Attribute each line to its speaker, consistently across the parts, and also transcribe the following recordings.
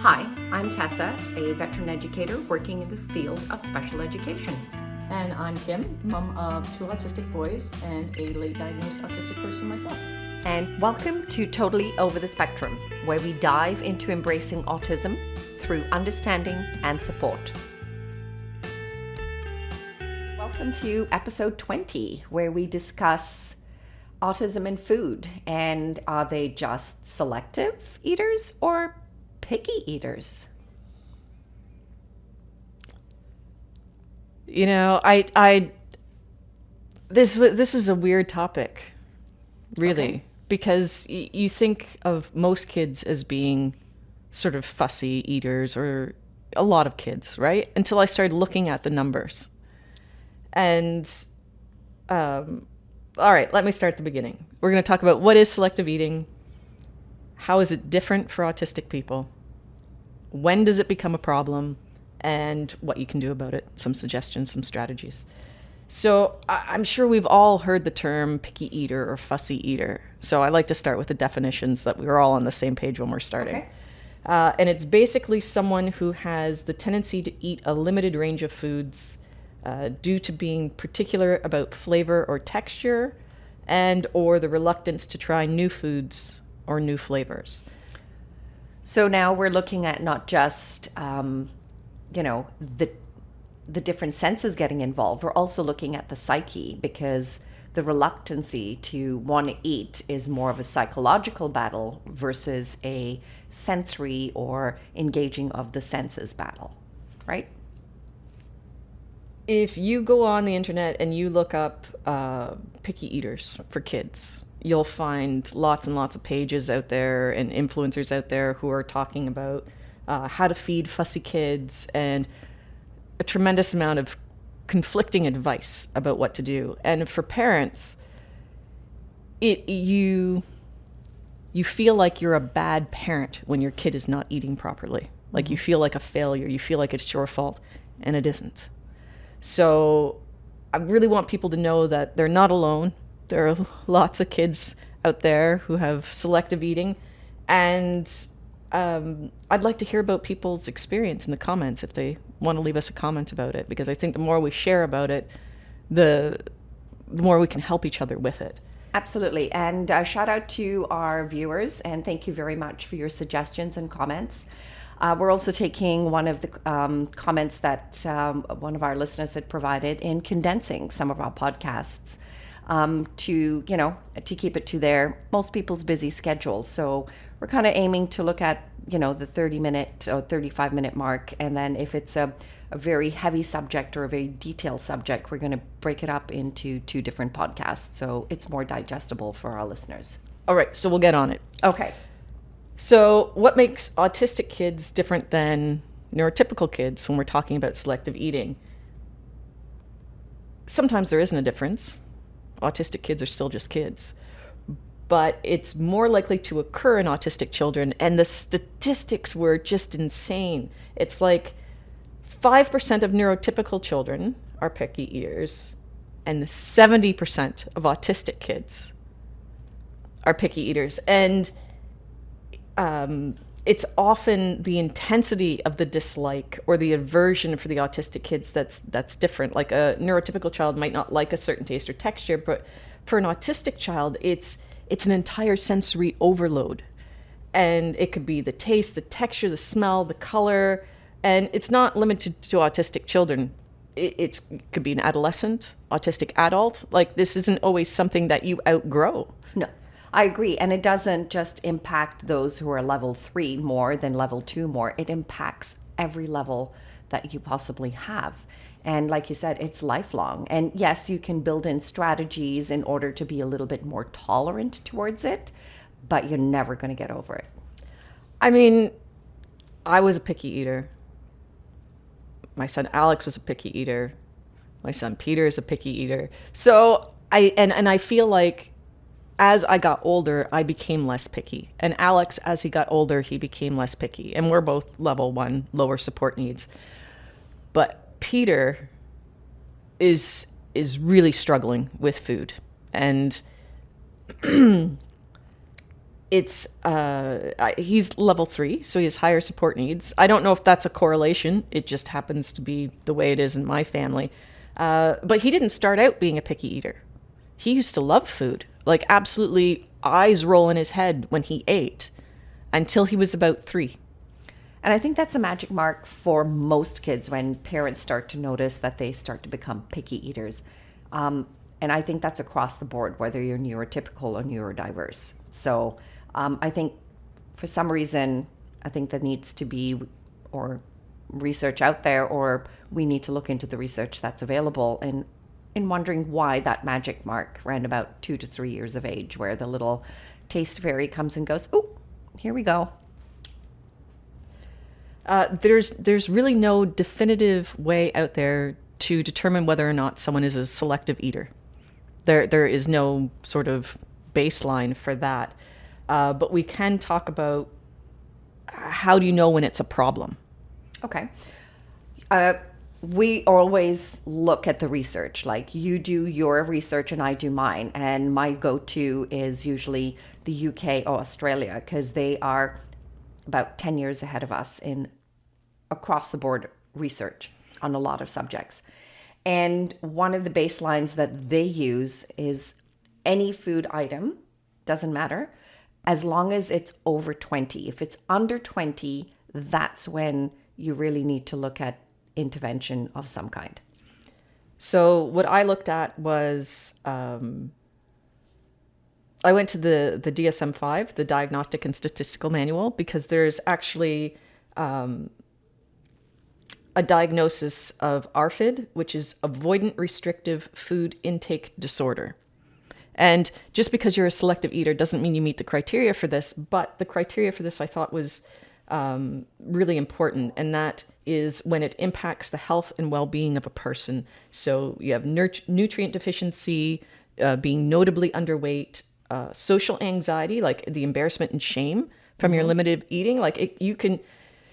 Speaker 1: Hi, I'm Tessa, a veteran educator working in the field of special education.
Speaker 2: And I'm Kim, mom of two autistic boys and a late diagnosed autistic person myself.
Speaker 1: And welcome to Totally Over the Spectrum, where we dive into embracing autism through understanding and support. Welcome to episode 20, where we discuss autism and food. And are they just selective eaters or picky eaters?
Speaker 2: You know, this is a weird topic, really,
Speaker 1: Okay.
Speaker 2: because you think of most kids as being sort of fussy eaters, or a lot of kids, right? Until I started looking at the numbers. And, all right, let me start at the beginning. We're going to talk about what is selective eating, how is it different for autistic people, when does it become a problem, and what you can do about it, some suggestions, some strategies. So I'm sure we've all heard the term picky eater or fussy eater. So I like to start with the definitions that we're all on the same page when we're starting.
Speaker 1: Okay.
Speaker 2: And it's basically someone who has the tendency to eat a limited range of foods due to being particular about flavor or texture, and or the reluctance to try new foods or new flavors.
Speaker 1: So now we're looking at not just, the different senses getting involved. We're also looking at the psyche, because the reluctancy to want to eat is more of a psychological battle versus a sensory or engaging of the senses battle, right?
Speaker 2: If you go on the internet and you look up picky eaters for kids, you'll find lots and lots of pages out there and influencers out there who are talking about how to feed fussy kids, and a tremendous amount of conflicting advice about what to do. And for parents, you feel like you're a bad parent when your kid is not eating properly. Like you feel like a failure, you feel like it's your fault, and it isn't. So I really want people to know that they're not alone. There are lots of kids out there who have selective eating, and I'd like to hear about people's experience in the comments if they want to leave us a comment about it, because I think the more we share about it, the more we can help each other with it.
Speaker 1: Absolutely. And shout out to our viewers, and thank you very much for your suggestions and comments. We're also taking one of the comments that one of our listeners had provided in condensing some of our podcasts to keep it to most people's busy schedule. So we're kind of aiming to look at, the 30-minute or 35-minute mark. And then if it's a very heavy subject or a very detailed subject, we're going to break it up into 2 different podcasts. So it's more digestible for our listeners.
Speaker 2: All right, so we'll get on it.
Speaker 1: Okay.
Speaker 2: So what makes autistic kids different than neurotypical kids when we're talking about selective eating? Sometimes there isn't a difference. Autistic kids are still just kids. But it's more likely to occur in autistic children, and the statistics were just insane. It's like 5% of neurotypical children are picky eaters, and 70% of autistic kids are picky eaters. And it's often the intensity of the dislike or the aversion for the autistic kids that's different. Like a neurotypical child might not like a certain taste or texture, but for an autistic child, it's an entire sensory overload. And it could be the taste, the texture, the smell, the color, and it's not limited to autistic children. It could be an adolescent, autistic adult. Like, this isn't always something that you outgrow.
Speaker 1: No, I agree. And it doesn't just impact those who are level 3 more than level 2 more. It impacts every level that you possibly have. And like you said, it's lifelong. And yes, you can build in strategies in order to be a little bit more tolerant towards it, but you're never going to get over it.
Speaker 2: I mean, I was a picky eater. My son Alex was a picky eater. My son Peter is a picky eater. So I feel like as I got older, I became less picky. And Alex, as he got older, he became less picky. And we're both level 1, lower support needs. But Peter is really struggling with food. And He's level 3, so he has higher support needs. I don't know if that's a correlation. It just happens to be the way it is in my family. But he didn't start out being a picky eater. He used to love food, like absolutely eyes roll in his head when he ate, until he was about 3.
Speaker 1: And I think that's a magic mark for most kids when parents start to notice that they start to become picky eaters. And I think that's across the board, whether you're neurotypical or neurodiverse. So I think for some reason, I think there needs to be or research out there, or we need to look into the research that's available and in wondering why that magic mark around about 2 to 3 years of age, where the little taste fairy comes and goes, oh, here we go.
Speaker 2: There's really no definitive way out there to determine whether or not someone is a selective eater. There is no sort of baseline for that. But we can talk about how do you know when it's a problem?
Speaker 1: Okay. We always look at the research. Like, you do your research and I do mine. And my go-to is usually the UK or Australia, because they are about 10 years ahead of us in across the board research on a lot of subjects. And one of the baselines that they use is any food item, doesn't matter, as long as it's over 20. If it's under 20, that's when you really need to look at intervention of some kind.
Speaker 2: So what I looked at was I went to the DSM-5, the Diagnostic and Statistical Manual, because there's actually a diagnosis of ARFID, which is Avoidant Restrictive Food Intake Disorder. And just because you're a selective eater doesn't mean you meet the criteria for this, but the criteria for this I thought was really important, and that is when it impacts the health and well-being of a person. So you have nutrient deficiency, being notably underweight, social anxiety, like the embarrassment and shame from your limited eating. Like you can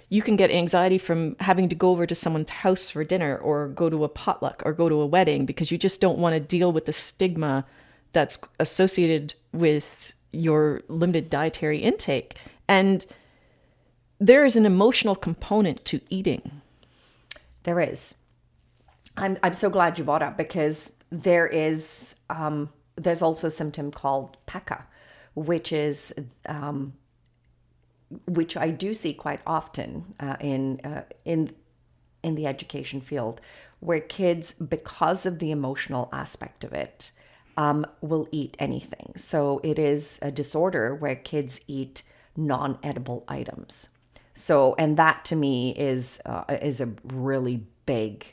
Speaker 2: get anxiety from having to go over to someone's house for dinner, or go to a potluck, or go to a wedding, because you just don't want to deal with the stigma that's associated with your limited dietary intake. And there is an emotional component to eating.
Speaker 1: There is. I'm so glad you brought up, because there is there's also a symptom called PECA, which is which I do see quite often in the education field, where kids, because of the emotional aspect of it, will eat anything. So it is a disorder where kids eat non-edible items. So, and that to me is a really big,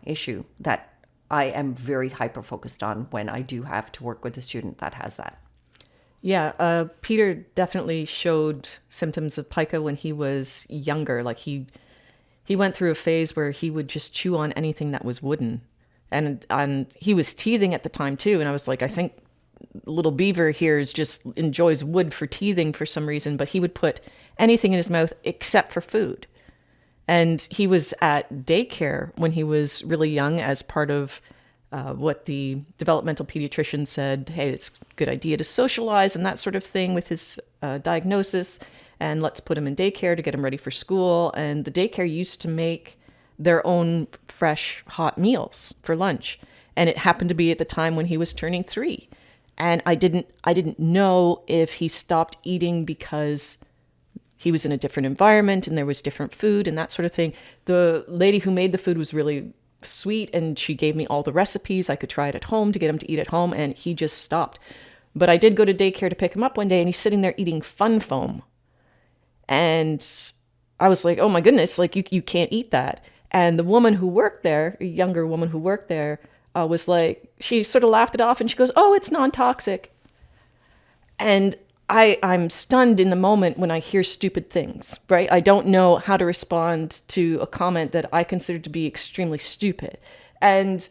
Speaker 1: issue that I am very hyper focused on when I do have to work with a student that has that.
Speaker 2: Yeah, Peter definitely showed symptoms of pica when he was younger. Like he went through a phase where he would just chew on anything that was wooden, and he was teething at the time too. And I was like, I think little beaver here enjoys wood for teething for some reason, but he would put anything in his mouth except for food. And he was at daycare when he was really young as part of what the developmental pediatrician said, hey, it's a good idea to socialize and that sort of thing with his diagnosis, and let's put him in daycare to get him ready for school. And the daycare used to make their own fresh, hot meals for lunch. And it happened to be at the time when he was turning 3. And I didn't know if he stopped eating because he was in a different environment and there was different food and that sort of thing. The lady who made the food was really sweet, and she gave me all the recipes. I could try it at home to get him to eat at home, and he just stopped. But I did go to daycare to pick him up one day, and he's sitting there eating Fun Foam. And I was like, oh my goodness, like you can't eat that. And the woman who worked there, a younger woman who worked there, was like, she sort of laughed it off, and she goes, oh, it's non-toxic. And I'm stunned in the moment when I hear stupid things, right? I don't know how to respond to a comment that I consider to be extremely stupid. And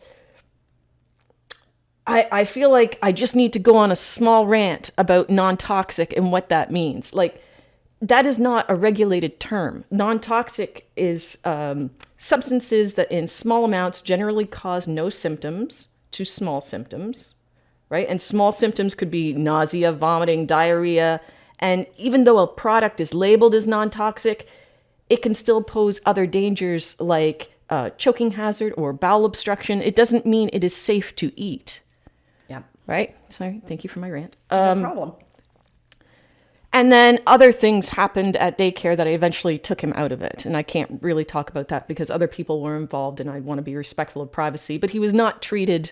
Speaker 2: I feel like I just need to go on a small rant about non-toxic and what that means. Like, that is not a regulated term. Non-toxic is substances that in small amounts generally cause no symptoms to small symptoms, right? And small symptoms could be nausea, vomiting, diarrhea. And even though a product is labeled as non-toxic, it can still pose other dangers like choking hazard or bowel obstruction. It doesn't mean it is safe to eat,
Speaker 1: Yeah.
Speaker 2: right? Sorry, thank you for my rant.
Speaker 1: No problem.
Speaker 2: And then other things happened at daycare that I eventually took him out of it. And I can't really talk about that because other people were involved and I want to be respectful of privacy. But he was not treated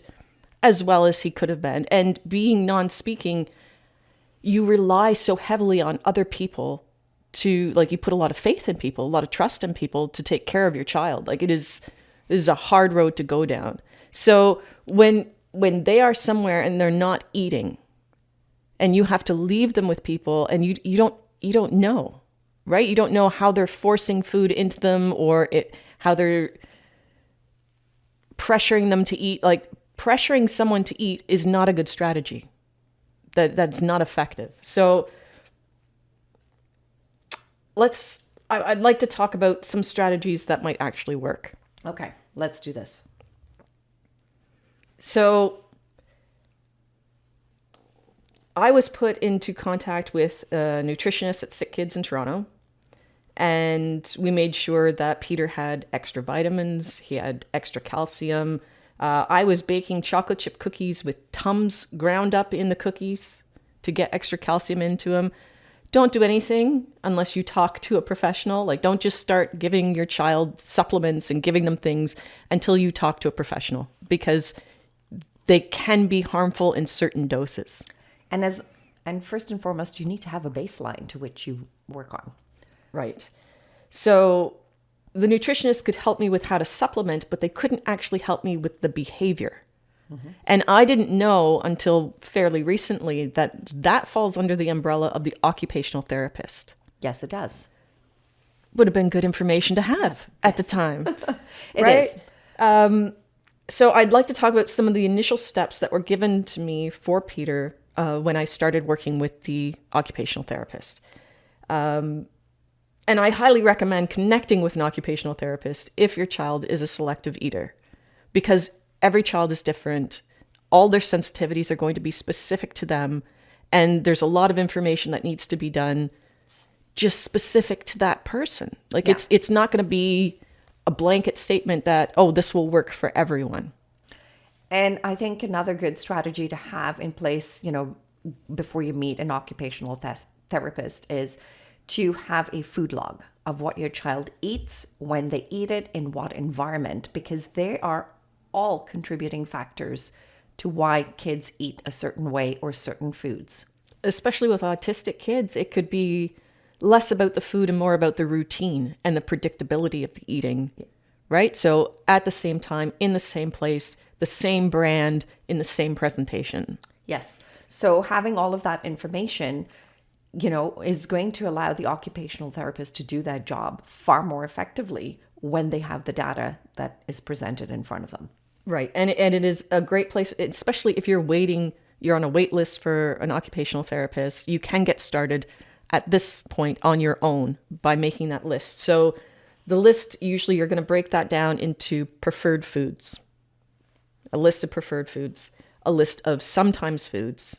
Speaker 2: as well as he could have been. And being non-speaking, you rely so heavily on other people to, like, you put a lot of faith in people, a lot of trust in people to take care of your child. Like, this is a hard road to go down. So when they are somewhere and they're not eating, and you have to leave them with people, and you don't know, right? You don't know how they're forcing food into them or how they're pressuring them to eat. Like, pressuring someone to eat is not a good strategy. That's not effective. So I'd like to talk about some strategies that might actually work.
Speaker 1: Okay, let's do this.
Speaker 2: So I was put into contact with a nutritionist at Sick Kids in Toronto, and we made sure that Peter had extra vitamins, he had extra calcium. I was baking chocolate chip cookies with Tums ground up in the cookies to get extra calcium into them. Don't do anything unless you talk to a professional. Like, don't just start giving your child supplements and giving them things until you talk to a professional, because they can be harmful in certain doses.
Speaker 1: And first and foremost, you need to have a baseline to which you work on.
Speaker 2: Right. So the nutritionist could help me with how to supplement, but they couldn't actually help me with the behavior. Mm-hmm. And I didn't know until fairly recently that falls under the umbrella of the occupational therapist.
Speaker 1: Yes, it does.
Speaker 2: Would have been good information to have at the time.
Speaker 1: It
Speaker 2: right?
Speaker 1: is.
Speaker 2: So I'd like to talk about some of the initial steps that were given to me for Peter when I started working with the occupational therapist. And I highly recommend connecting with an occupational therapist if your child is a selective eater, because every child is different. All their sensitivities are going to be specific to them. And there's a lot of information that needs to be done just specific to that person. Like,
Speaker 1: Yeah.
Speaker 2: it's not going to be a blanket statement that, oh, this will work for everyone.
Speaker 1: And I think another good strategy to have in place, before you meet an occupational therapist, is to have a food log of what your child eats, when they eat it, in what environment, because they are all contributing factors to why kids eat a certain way or certain foods.
Speaker 2: Especially with autistic kids, it could be less about the food and more about the routine and the predictability of the eating, right? So at the same time, in the same place, the same brand, in the same presentation.
Speaker 1: Yes. So having all of that information, is going to allow the occupational therapist to do that job far more effectively when they have the data that is presented in front of them.
Speaker 2: Right. And it is a great place, especially if you're on a wait list for an occupational therapist. You can get started at this point on your own by making that list. So the list, usually you're going to break that down into preferred foods, a list of preferred foods, a list of sometimes foods.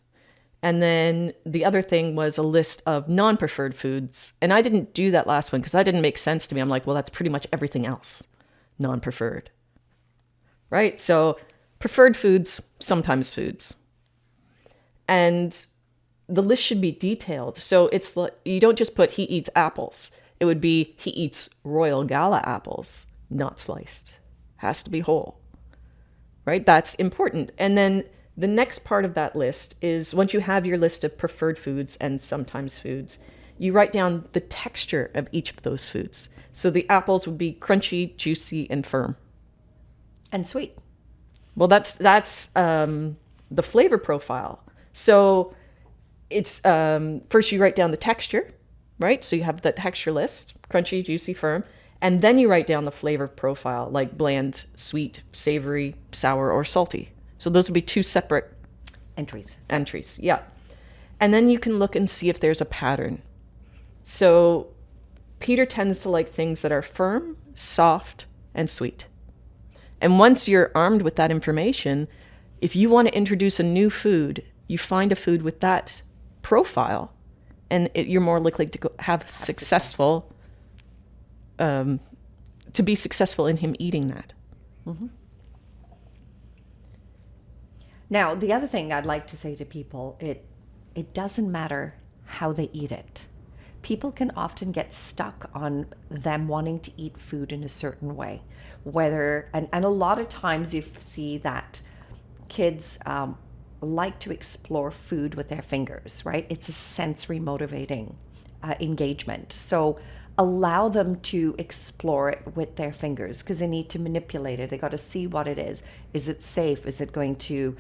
Speaker 2: And then the other thing was a list of non-preferred foods. And I didn't do that last one because that didn't make sense to me. I'm like, well, that's pretty much everything else, non-preferred. Right? So preferred foods, sometimes foods. And the list should be detailed. So it's like, you don't just put he eats apples. It would be he eats Royal Gala apples, not sliced. Has to be whole. Right? That's important. And then the next part of that list is, once you have your list of preferred foods and sometimes foods, you write down the texture of each of those foods. So the apples would be crunchy, juicy, and firm.
Speaker 1: And sweet.
Speaker 2: Well, that's the flavor profile. So it's first you write down the texture, right? So you have the texture list, crunchy, juicy, firm. And then you write down the flavor profile, like bland, sweet, savory, sour, or salty. So those would be two separate
Speaker 1: Entries.
Speaker 2: Yeah. And then you can look and see if there's a pattern. So Peter tends to like things that are firm, soft, and sweet. And once you're armed with that information, if you want to introduce a new food, you find a food with that profile, and you're more likely to have successful, to be successful in him eating that.
Speaker 1: Mm-hmm. Now, the other thing I'd like to say to people, it doesn't matter how they eat it. People can often get stuck on them wanting to eat food in a certain way. And a lot of times you see that kids like to explore food with their fingers, right? It's a sensory motivating engagement. So allow them to explore it with their fingers, because they need to manipulate it. They got to see what it is. Is it safe? Is it going to,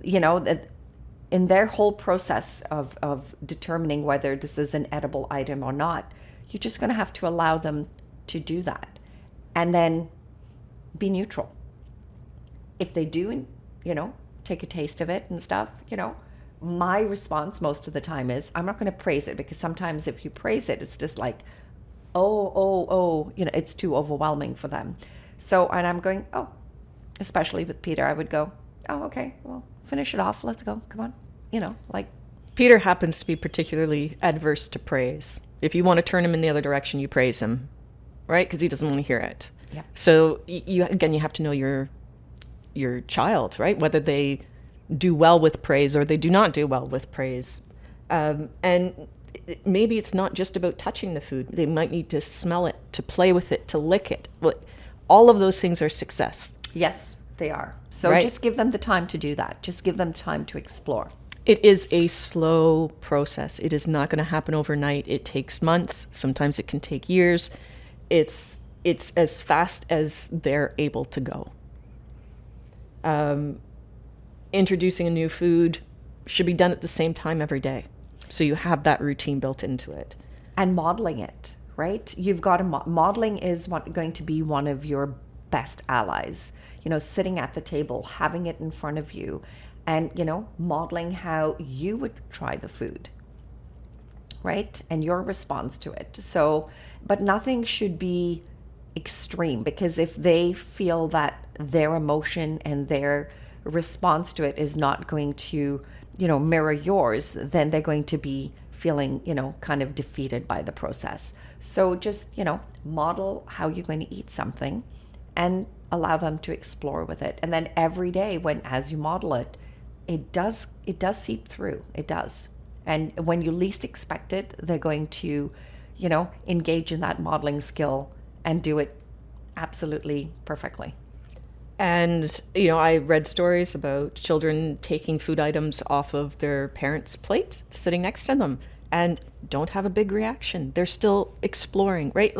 Speaker 1: in their whole process of determining whether this is an edible item or not, you're just going to have to allow them to do that. And then be neutral. If they do, take a taste of it and stuff, my response most of the time is, I'm not going to praise it, because sometimes if you praise it, it's just like, oh, it's too overwhelming for them. So, and I'm going, especially with Peter, I would go, okay, well, finish it off. Let's go. Come on.
Speaker 2: Peter happens to be particularly adverse to praise. If you want to turn him in the other direction, you praise him, right? Because he doesn't want to hear it.
Speaker 1: Yeah.
Speaker 2: So you have to know your child, right? Whether they do well with praise or they do not do well with praise. And maybe it's not just about touching the food. They might need to smell it, to play with it, to lick it. All of those things are success.
Speaker 1: Yes, they are. So
Speaker 2: right?
Speaker 1: Just give them the time to do that. Just give them time to explore.
Speaker 2: It is a slow process. It is not going to happen overnight. It takes months. Sometimes it can take years. It's as fast as they're able to go. Introducing a new food should be done at the same time every day, so you have that routine built into it.
Speaker 1: And modeling it, right? You've got to modeling is going to be one of your best allies. Sitting at the table, having it in front of you, and modeling how you would try the food, right? And your response to it. So, but nothing should be extreme, because if they feel that their emotion and their response to it is not going to, mirror yours, then they're going to be feeling, kind of defeated by the process. So just, model how you're going to eat something and allow them to explore with it. And then every day as you model it, it does seep through. It does. And when you least expect it, they're going to, engage in that modeling skill and do it absolutely perfectly.
Speaker 2: And, I read stories about children taking food items off of their parents' plate, sitting next to them, and don't have a big reaction. They're still exploring, right?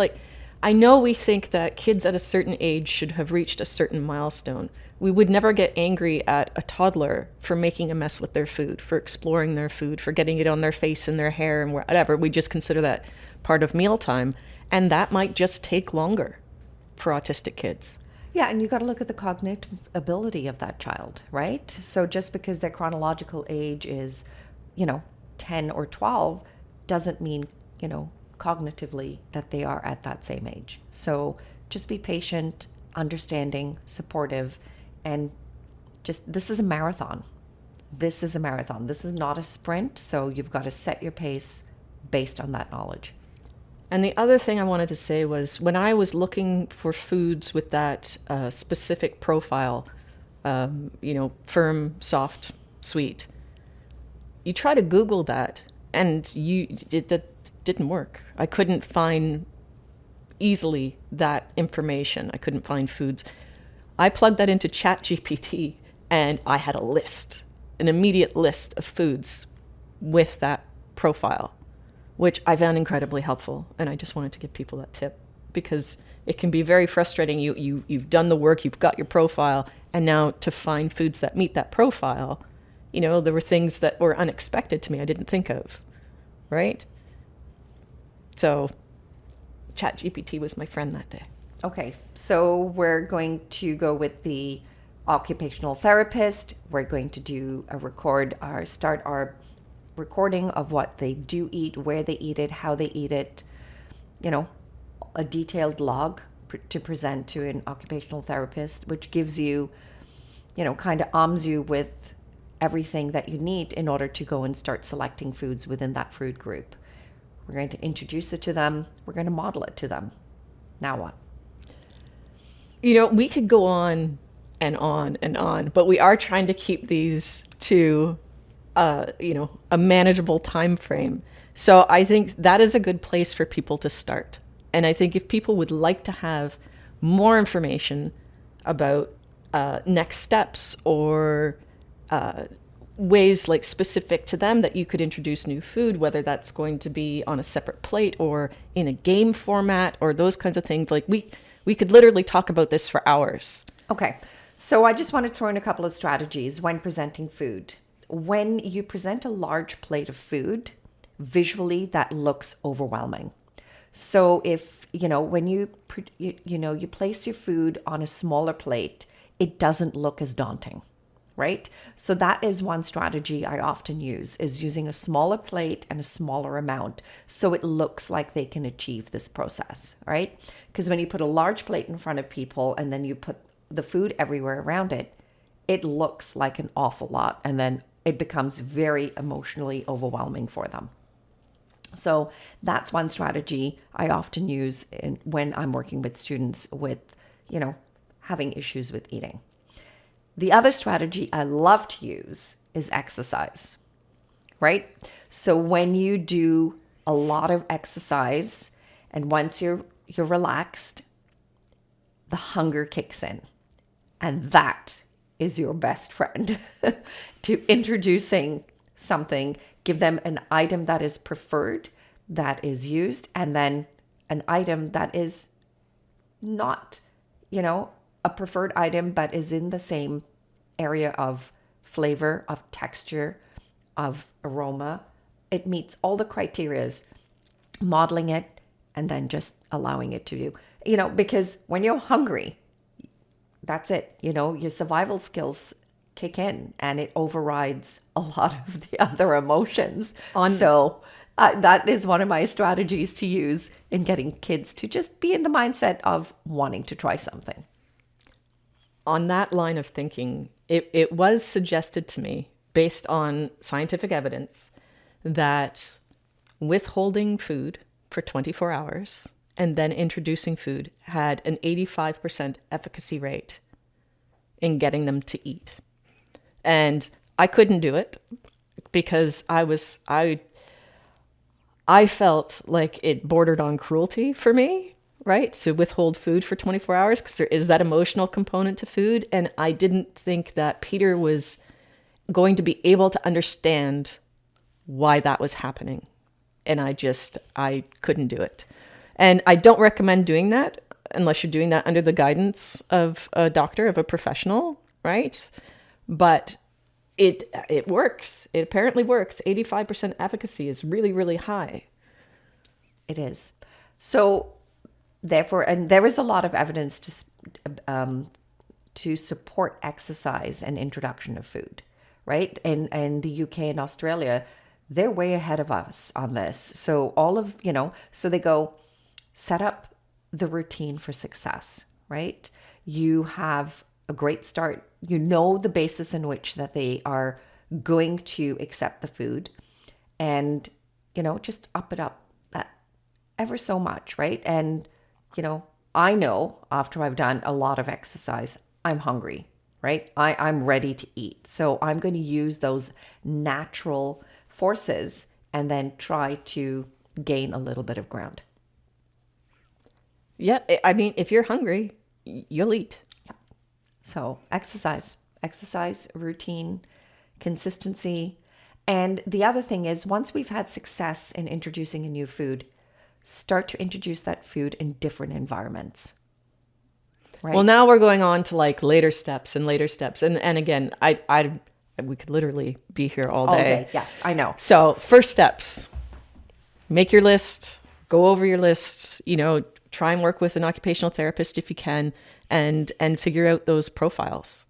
Speaker 2: I know we think that kids at a certain age should have reached a certain milestone. We would never get angry at a toddler for making a mess with their food, for exploring their food, for getting it on their face and their hair and whatever. We just consider that part of mealtime. And that might just take longer for autistic kids.
Speaker 1: Yeah, and you got to look at the cognitive ability of that child, right? So just because their chronological age is, 10 or 12 doesn't mean, cognitively that they are at that same age. So just be patient, understanding, supportive, and this is a marathon. This is a marathon. This is not a sprint. So you've got to set your pace based on that knowledge.
Speaker 2: And the other thing I wanted to say was, when I was looking for foods with that specific profile, firm, soft, sweet, you try to Google that, and that didn't work. I couldn't find easily that information. I couldn't find foods. I plugged that into ChatGPT, and I had an immediate list of foods with that profile, which I found incredibly helpful. And I just wanted to give people that tip, because it can be very frustrating. You've done the work, you've got your profile, and now to find foods that meet that profile, there were things that were unexpected to me I didn't think of, right? So ChatGPT was my friend that day.
Speaker 1: Okay, so we're going to go with the occupational therapist. We're going to do start our recording of what they do eat, where they eat it, how they eat it, a detailed log to present to an occupational therapist, which gives you, kind of arms you with everything that you need in order to go and start selecting foods within that food group. We're going to introduce it to them. We're going to model it to them. Now what?
Speaker 2: We could go on and on and on, but we are trying to keep these to, a manageable time frame. So I think that is a good place for people to start. And I think if people would like to have more information about next steps or ways like specific to them that you could introduce new food, whether that's going to be on a separate plate or in a game format or those kinds of things, like we could literally talk about this for hours.
Speaker 1: Okay. So I just want to throw in a couple of strategies when presenting food. When you present a large plate of food, visually that looks overwhelming. So if, when you place your food on a smaller plate, it doesn't look as daunting, right? So that is one strategy I often use, is using a smaller plate and a smaller amount so it looks like they can achieve this process, right? Because when you put a large plate in front of people and then you put the food everywhere around it, it looks like an awful lot, and then it becomes very emotionally overwhelming for them. So that's one strategy I often use when I'm working with students with, having issues with eating. The other strategy I love to use is exercise, right? So when you do a lot of exercise and once you're relaxed, the hunger kicks in. And that is your best friend to introducing something. Give them an item that is preferred, that is used, and then an item that is not, a preferred item, but is in the same area of flavor, of texture, of aroma. It meets all the criterias, modeling it, and then just allowing it to do, because when you're hungry, that's it. Your survival skills kick in and it overrides a lot of the other emotions. So that is one of my strategies to use in getting kids to just be in the mindset of wanting to try something.
Speaker 2: On that line of thinking, it was suggested to me, based on scientific evidence, that withholding food for 24 hours and then introducing food had an 85% efficacy rate in getting them to eat. And I couldn't do it because I felt like it bordered on cruelty for me, right? To withhold food for 24 hours because there is that emotional component to food. And I didn't think that Peter was going to be able to understand why that was happening. And I couldn't do it. And I don't recommend doing that unless you're doing that under the guidance of a doctor, of a professional, right? But it works. It apparently works. 85% efficacy is really, really high.
Speaker 1: It is. So therefore, and there is a lot of evidence to support exercise and introduction of food, right? And the UK and Australia, they're way ahead of us on this. So so they go, set up the routine for success, right? You have a great start. You know the basis in which that they are going to accept the food, and just up it up that ever so much, right? And I know after I've done a lot of exercise, I'm hungry, right? I'm ready to eat. So I'm going to use those natural forces and then try to gain a little bit of ground.
Speaker 2: Yeah, I mean, if you're hungry, you'll eat.
Speaker 1: Yeah. So exercise, routine, consistency. And the other thing is, once we've had success in introducing a new food, start to introduce that food in different environments. Right?
Speaker 2: Well, now we're going on to like later steps. And again, we could literally be here all day.
Speaker 1: Yes, I know.
Speaker 2: So first steps, make your list, go over your list, try and work with an occupational therapist if you can, and figure out those profiles.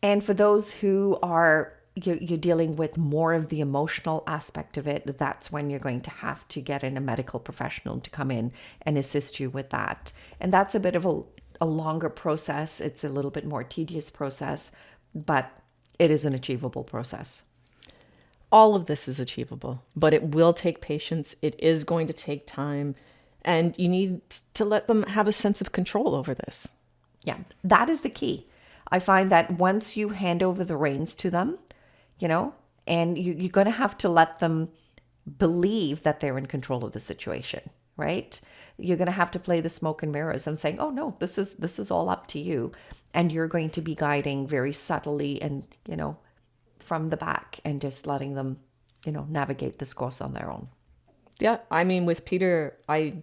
Speaker 1: And for those who are you're dealing with more of the emotional aspect of it, that's when you're going to have to get in a medical professional to come in and assist you with that. And that's a bit of a longer process. It's a little bit more tedious process, but it is an achievable process.
Speaker 2: All of this is achievable, but it will take patience. It is going to take time, and you need to let them have a sense of control over this.
Speaker 1: Yeah, that is the key. I find that once you hand over the reins to them, and you're going to have to let them believe that they're in control of the situation, right? You're going to have to play the smoke and mirrors and saying, oh no, this is all up to you. And you're going to be guiding very subtly and, from the back and just letting them, navigate this course on their own.
Speaker 2: Yeah. I mean, with Peter, I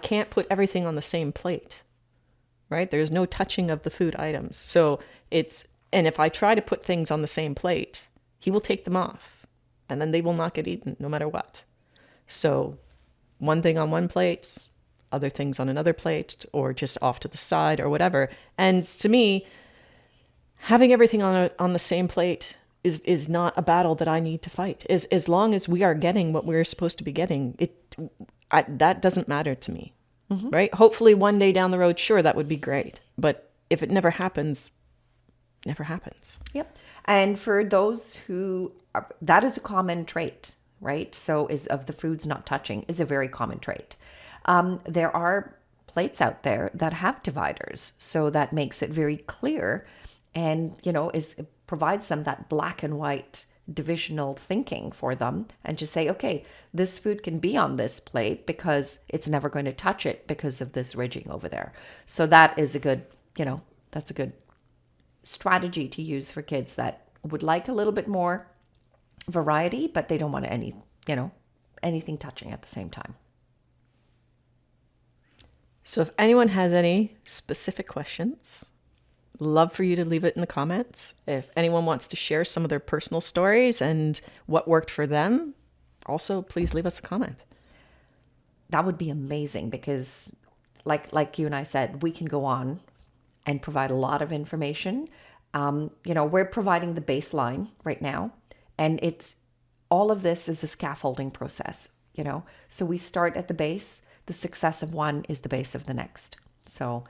Speaker 2: can't put everything on the same plate, right? There's no touching of the food items. So and if I try to put things on the same plate, he will take them off and then they will not get eaten no matter what. So one thing on one plate, other things on another plate, or just off to the side or whatever. And to me, having everything on the same plate is not a battle that I need to fight. As long as we are getting what we're supposed to be getting, that doesn't matter to me, right? Hopefully one day down the road, sure, that would be great. But if it never happens, it never happens.
Speaker 1: Yep. And for those that is a common trait, right? So of the foods not touching is a very common trait. There are plates out there that have dividers, so that makes it very clear and, provides them that black and white divisional thinking for them, and just say, okay, this food can be on this plate because it's never going to touch it because of this ridging over there. So that is a good, that's a good strategy to use for kids that would like a little bit more variety, but they don't want anything touching at the same time.
Speaker 2: So if anyone has any specific questions, love for you to leave it in the comments. If anyone wants to share some of their personal stories and what worked for them, also please leave us a comment.
Speaker 1: That would be amazing because like you and I said, we can go on and provide a lot of information. We're providing the baseline right now, and all of this is a scaffolding process, so we start at the base. The success of one is the base of the next. So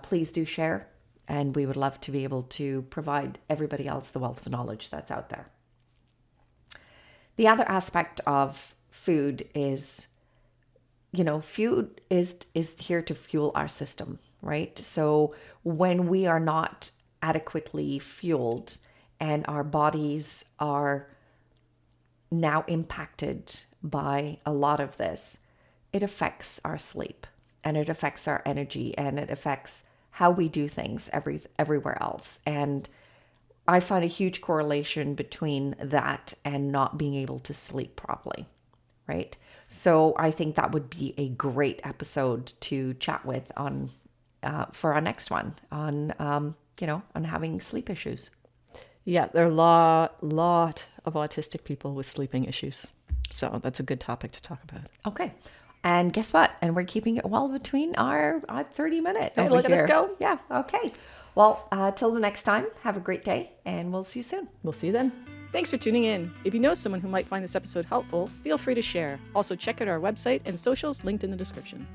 Speaker 1: please do share, and we would love to be able to provide everybody else the wealth of knowledge that's out there. The other aspect of food is, food is here to fuel our system, right? So when we are not adequately fueled and our bodies are now impacted by a lot of this, it affects our sleep, and it affects our energy, and it affects how we do things everywhere else. And I find a huge correlation between that and not being able to sleep properly, right? So I think that would be a great episode to chat with on for our next one on on having sleep issues.
Speaker 2: Yeah, there are a lot of autistic people with sleeping issues. So that's a good topic to talk about.
Speaker 1: Okay. And guess what? And we're keeping it well between our 30 minutes.
Speaker 2: Hey, look at us go.
Speaker 1: Yeah. Okay. Well, till the next time, have a great day, and we'll see you soon.
Speaker 2: We'll see you then. Thanks for tuning in. If you know someone who might find this episode helpful, feel free to share. Also, check out our website and socials linked in the description.